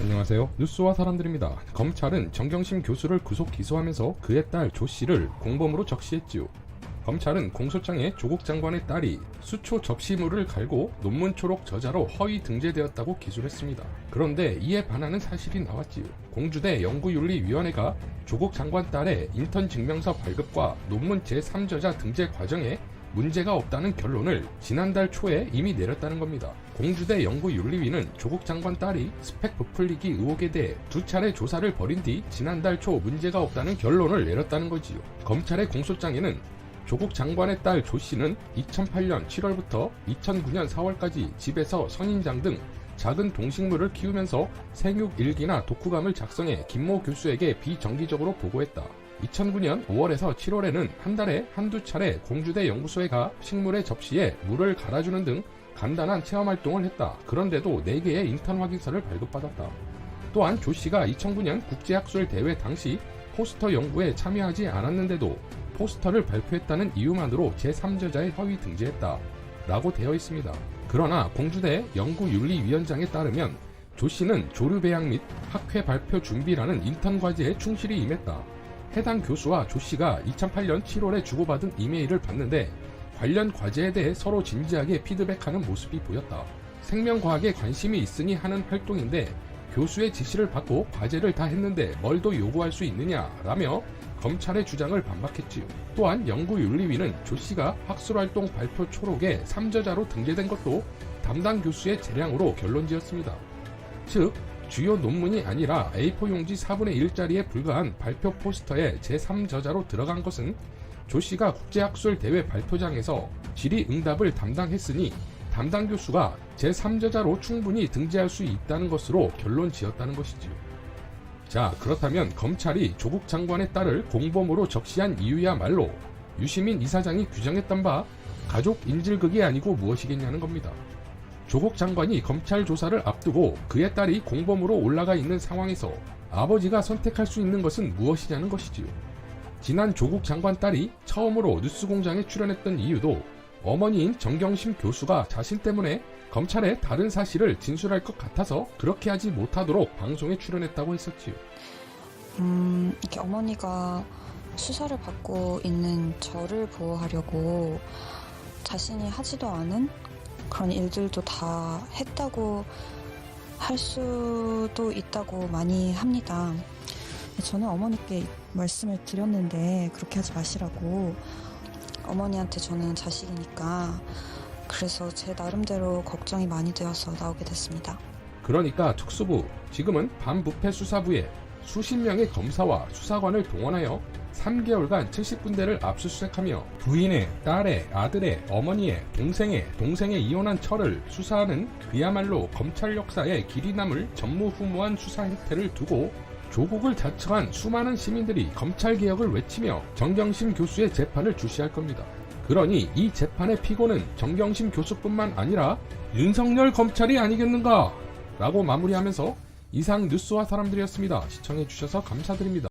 안녕하세요. 뉴스와 사람들입니다. 검찰은 정경심 교수를 구속 기소하면서 그의 딸 조 씨를 공범으로 적시했지요. 검찰은 공소장에 조국 장관의 딸이 수초 접시물을 갈고 논문 초록 저자로 허위 등재되었다고 기술했습니다. 그런데 이에 반하는 사실이 나왔지요. 공주대 연구윤리위원회가 조국 장관 딸의 인턴 증명서 발급과 논문 제3저자 등재 과정에 문제가 없다는 결론을 지난달 초에 이미 내렸다는 겁니다. 공주대 연구윤리위는 조국 장관 딸이 스펙 부풀리기 의혹에 대해 두 차례 조사를 벌인 뒤 지난달 초 문제가 없다는 결론을 내렸다는 거지요. 검찰의 공소장에는 조국 장관의 딸 조 씨는 2008년 7월부터 2009년 4월까지 집에서 선인장 등 작은 동식물을 키우면서 생육 일기나 독후감을 작성해 김모 교수에게 비정기적으로 보고했다. 2009년 5월에서 7월에는 한 달에 한두 차례 공주대 연구소에 가 식물의 접시에 물을 갈아주는 등 간단한 체험활동을 했다. 그런데도 4개의 인턴 확인서를 발급받았다. 또한 조 씨가 2009년 국제학술 대회 당시 포스터 연구에 참여하지 않았는데도 포스터를 발표했다는 이유만으로 제3저자의 허위 등재했다. 라고 되어 있습니다. 그러나 공주대 연구윤리위원장에 따르면 조 씨는 조류 배양 및 학회 발표 준비라는 인턴 과제에 충실히 임했다. 해당 교수와 조 씨가 2008년 7월에 주고받은 이메일을 봤는데 관련 과제에 대해 서로 진지하게 피드백하는 모습이 보였다. 생명과학에 관심이 있으니 하는 활동인데 교수의 지시를 받고 과제를 다 했는데 뭘 더 요구할 수 있느냐 라며 검찰의 주장을 반박했지요. 또한 연구윤리위는 조 씨가 학술활동 발표 초록에 3저자로 등재된 것도 담당 교수의 재량으로 결론지었습니다. 즉 주요 논문이 아니라 A4 용지 4분의 1짜리에 불과한 발표 포스터에 제3저자로 들어간 것은 조 씨가 국제학술 대회 발표장에서 질의응답을 담당했으니 담당 교수가 제3저자로 충분히 등재할 수 있다는 것으로 결론 지었다는 것이지요. 자, 그렇다면 검찰이 조국 장관의 딸을 공범으로 적시한 이유야말로 유시민 이사장이 규정했던 바 가족 인질극이 아니고 무엇이겠냐는 겁니다. 조국 장관이 검찰 조사를 앞두고 그의 딸이 공범으로 올라가 있는 상황에서 아버지가 선택할 수 있는 것은 무엇이냐는 것이지요. 지난 조국 장관 딸이 처음으로 뉴스공장에 출연했던 이유도 어머니인 정경심 교수가 자신 때문에 검찰에 다른 사실을 진술할 것 같아서 그렇게 하지 못하도록 방송에 출연했다고 했었지요. 이렇게 어머니가 수사를 받고 있는 저를 보호하려고 자신이 하지도 않은 그런 일들도 다 했다고 할 수도 있다고 많이 합니다. 저는 어머니께 말씀을 드렸는데 그렇게 하지 마시라고. 어머니한테 저는 자식이니까 그래서 제 나름대로 걱정이 많이 되어서 나오게 됐습니다. 그러니까 특수부, 지금은 반부패 수사부에 수십 명의 검사와 수사관을 동원하여 3개월간 70군데를 압수수색하며 부인의, 딸의, 아들의, 어머니의, 동생의 이혼한 철을 수사하는 그야말로 검찰 역사에 길이 남을 전무후무한 수사 행태를 두고 조국을 자청한 수많은 시민들이 검찰개혁을 외치며 정경심 교수의 재판을 주시할 겁니다. 그러니 이 재판의 피고는 정경심 교수뿐만 아니라 윤석열 검찰이 아니겠는가? 라고 마무리하면서 이상 뉴스와 사람들이었습니다. 시청해주셔서 감사드립니다.